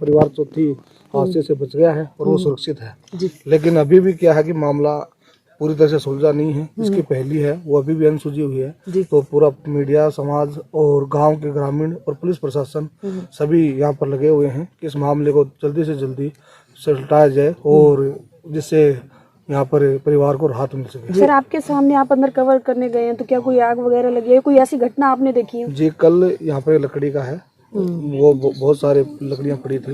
परिवार चौथी हादसे से बच गया है और वो सुरक्षित है। लेकिन अभी भी क्या है कि मामला पूरी तरह से सुलझा नहीं है। इसकी पहली है वो अभी भी अनसुलझी हुई है। तो पूरा मीडिया, समाज और गांव के ग्रामीण और पुलिस प्रशासन सभी यहाँ पर लगे हुए हैं कि इस मामले को जल्दी से जल्दी सुलझाया जाए और जिससे यहाँ पर परिवार को राहत मिल सके। सर, आपके सामने आप अंदर कवर करने गए हैं तो क्या कोई आग वगैरह लगी है? कोई ऐसी घटना आपने देखी है? जी, कल यहाँ पर लकड़ी का है, वो बहुत सारे लकड़ियां पड़ी थी,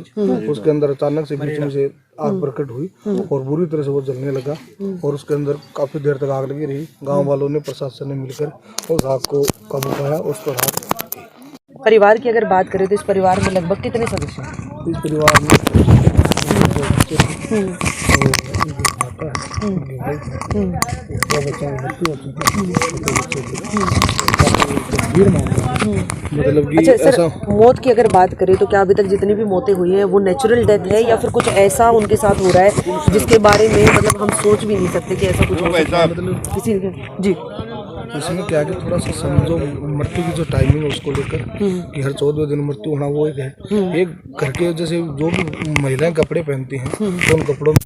उसके अंदर अचानक से बीच में से आग प्रकट हुई और बुरी तरह से वो जलने लगा और उसके अंदर काफी देर तक आग लगी रही। गांव वालों ने, प्रशासन ने मिलकर उस आग को काबू पाया, उस पर राहत। परिवार की अगर बात करें तो इस परिवार में लगभग कितने सदस्य हैं? इस परिवार में मतलब कि अच्छा सर, मौत की अगर बात करें तो क्या अभी तक जितनी भी मौतें हुई हैं वो नेचुरल डेथ है या फिर कुछ ऐसा उनके साथ हो रहा है जिसके बारे में मतलब हम सोच भी नहीं सकते कि ऐसा कुछ हो सकता है? मतलब किसी जी इसमें क्या है कि थोड़ा सा समझो मृत्यु की जो टाइमिंग है उसको लेकर कि हर 14वें दिन मृत्यु होना वो एक है। एक घर के जैसे जो भी महिलाएं कपड़े पहनती हैं तो उन कपड़ों में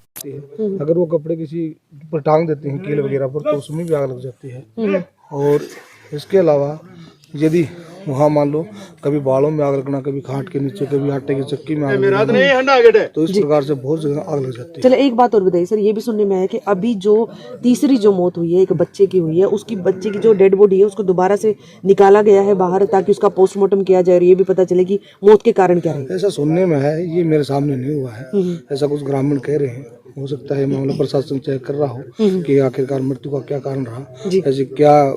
अगर वो कपड़े किसी पर टांग देती हैं कील वगैरह पर तो उसमें भी आग लग जाती है। और इसके अलावा यदि वहाँ मान लो कभी बालों में आग लगना, कभी खाट के नीचे, कभी आटे की चक्की में आग लगना, तो इस प्रकार से बहुत जगह आग लग जाती है। चलो एक बात और बताइए सर, ये भी सुनने में आया कि अभी जो तीसरी जो मौत हुई है एक बच्चे की हुई है, उसकी बच्चे की जो डेड बॉडी है उसको दोबारा से निकाला गया है बाहर ताकि उसका पोस्टमार्टम किया जाए और ये भी पता चले कि मौत के कारण क्या है। ऐसा सुनने में है, ये मेरे सामने नहीं हुआ है, ऐसा कुछ ग्रामीण कह रहे हैं। हो सकता है मामला प्रशासन चेक कर रहा हो कि आखिरकार मृत्यु का क्या कारण रहा, ऐसी क्या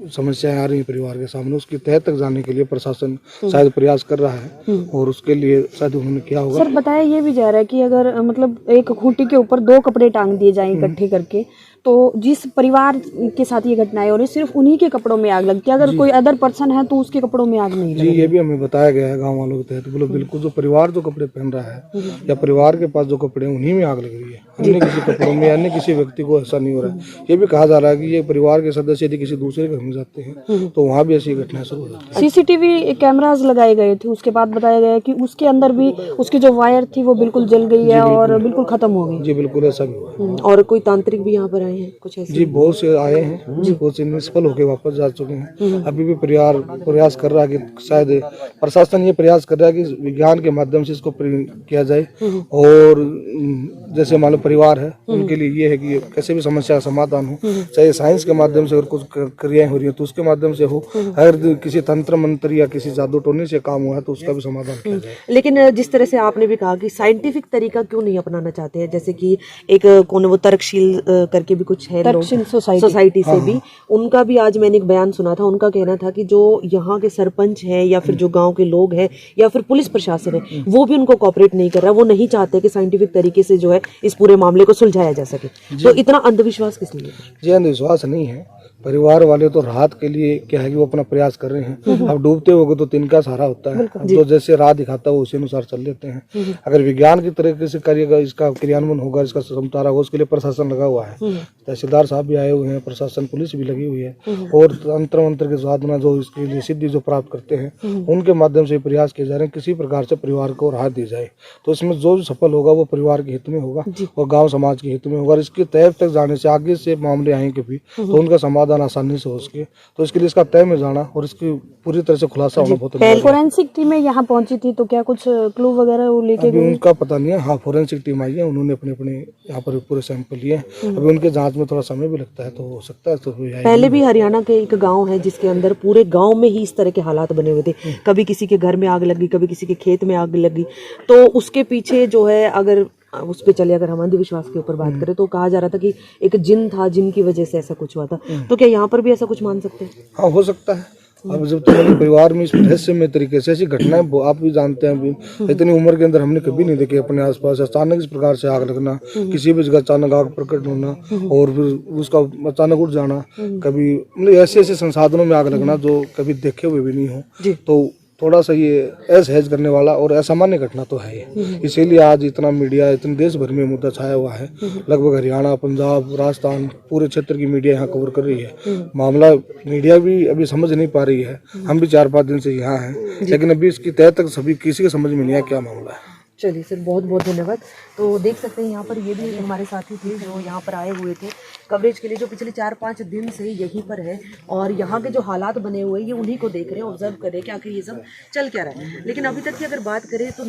समस्याएं आ रही हैं परिवार के सामने, उसकी तह तक जाने के लिए प्रशासन शायद प्रयास कर रहा है और उसके लिए शायद उन्होंने क्या होगा। सर, बताया ये भी जा रहा है कि अगर मतलब एक खूंटी के ऊपर 2 कपड़े टांग दिए जाएं इकट्ठे करके, तो जिस परिवार के साथ ये घटनाएं हो रही सिर्फ उन्हीं के कपड़ों में आग लगती है, अगर कोई अदर पर्सन है तो उसके कपड़ों में आग नहीं लगती। जी, ये भी हमें बताया गया है गांव वालों के तहत। बोलो बिल्कुल, जो परिवार जो कपड़े पहन रहा है या परिवार के पास जो कपड़े हैं उन्हीं में आग लग रही है, अन्य किसी कपड़ों में, अन्य किसी व्यक्ति को ऐसा नहीं हो रहा है। ये भी कहा जा रहा है कि ये परिवार के सदस्य यदि किसी दूसरे घर में जाते हैं तो वहाँ भी ऐसी घटनाएं शुरू हो जाती है। सीसीटीवी कैमरास लगाए गए थे, उसके बाद बताया गया कि उसके अंदर भी उसकी जो वायर थी वो बिल्कुल जल गई है और बिल्कुल खत्म हो गई। जी बिल्कुल, ऐसा भी हुआ। और कोई तांत्रिक भी यहाँ पर आए हैं कुछ ऐसे? जी, बहुत से आए हैं, बहुत से निष्फल होकर वापस जा चुके हैं। अभी भी परिवार प्रयास कर रहा है कि शायद प्रशासन ये प्रयास कर रहा है कि विज्ञान के माध्यम से इसको किया जाए और जैसे मान लो परिवार है उनके लिए ये है कि कैसे भी समस्या का समाधान हो, चाहे साइंस के माध्यम से अगर कुछ क्रियाएं हो रही है तो उसके माध्यम से हो, अगर किसी तंत्र मंत्र या किसी जादू टोने से काम हुआ है तो उसका भी समाधान किया जाए। लेकिन जिस तरह से आपने भी कहा कि साइंटिफिक तरीका क्यों नहीं अपनाना चाहते हैं, जैसे कि एक कौन वो तर्कशील करके भी कुछ है सोसाइटी से भी, उनका भी आज मैंने एक बयान सुना था। उनका कहना था कि जो यहाँ के सरपंच है या फिर जो गांव के लोग हैं या फिर पुलिस प्रशासन है वो भी उनको कोऑपरेट नहीं कर रहा, वो नहीं चाहते कि साइंटिफिक तरीके से जो है इस पूरे मामले को सुलझाया जा सके। तो इतना अंधविश्वास किस लिए? जी, अंधविश्वास नहीं है, परिवार वाले तो राहत के लिए क्या है कि वो अपना प्रयास कर रहे हैं। अब डूबते होगे तो तिनका सहारा होता है, जो जैसे राह दिखाता है वो उसी अनुसार चल लेते हैं। अगर विज्ञान की तरीके से करिएगा, इसका क्रियान्वयन होगा, इसका समतारा होगा, उसके लिए प्रशासन लगा हुआ है। तहसीलदार साहब भी आए हुए हैं, प्रशासन पुलिस भी लगी हुई है और तंत्र मंत्र के साधना जो इसके लिए सिद्धि जो प्राप्त करते हैं उनके माध्यम से प्रयास किए जा रहे हैं किसी प्रकार से परिवार को राहत दी जाए। तो इसमें जो सफल होगा वो परिवार के हित में होगा और गाँव समाज के हित में होगा। इसके तय तक जाने से आगे से मामले आएंगे भी तो उनका समाधान आसानी से हो सके, तो इसके लिए इसका तय में जाना और इसकी पूरी तरह से खुलासा होना बहुत जरूरी है। फोरेंसिक टीमें यहाँ पहुंची थी तो क्या कुछ क्लू वगैरह वो लेके अभी उनका पता नहीं है। हाँ, फोरेंसिक टीम आई है, उन्होंने अपने अपने यहाँ पर पूरे सैंपल लिए हैं। अभी उनके जांच में थोड़ा समय भी लगता है, तो हो सकता है तो पहले भी हरियाणा के एक गांव है जिसके अंदर पूरे गांव में ही इस तरह के हालात बने हुए थे, कभी किसी के घर में आग लगी, कभी किसी के खेत में आग लगी। तो उसके पीछे जो है अगर उस पे चले, अगर हम अंधविश्वास के ऊपर बात करें तो कहा जा रहा था कि एक जिन था, जिन की वजह से ऐसा कुछ हुआ था। तो क्या यहाँ पर भी ऐसा कुछ मान सकते हैं? हाँ, हो सकता है। अब जब तक परिवार में इस रहस्यमय तरीके से ऐसी घटनाएं आप भी जानते हैं, अभी इतनी उम्र के अंदर हमने कभी नहीं देखी अपने आसपास अचानक इस प्रकार से आग लगना, किसी भी जगह अचानक आग प्रकट होना और फिर उसका अचानक उठ जाना, कभी मतलब ऐसे ऐसे संसाधनों में आग लगना जो कभी देखे हुए भी नहीं हो। तो थोड़ा सा ये असहज करने वाला और असामान्य घटना तो है ये। इसीलिए आज इतना मीडिया, इतने देश भर में मुद्दा छाया हुआ है। लगभग हरियाणा, पंजाब, राजस्थान, पूरे क्षेत्र की मीडिया यहाँ कवर कर रही है। मामला मीडिया भी अभी समझ नहीं पा रही है। हम भी 4-5 दिन से यहाँ हैं, लेकिन अभी इसकी तह तक सभी किसी के समझ में नहीं आया क्या मामला है। चलिए सर, बहुत बहुत धन्यवाद। तो देख सकते हैं यहाँ पर ये भी हमारे साथी थे जो यहाँ पर आए हुए थे कवरेज के लिए, जो पिछले 4-5 दिन से यहीं पर है और यहाँ के जो हालात बने हुए हैं ये उन्हीं को देख रहे हैं, ऑब्जर्व कर रहे हैं कि आखिर ये सब चल क्या रहा है। लेकिन अभी तक की अगर बात करें तो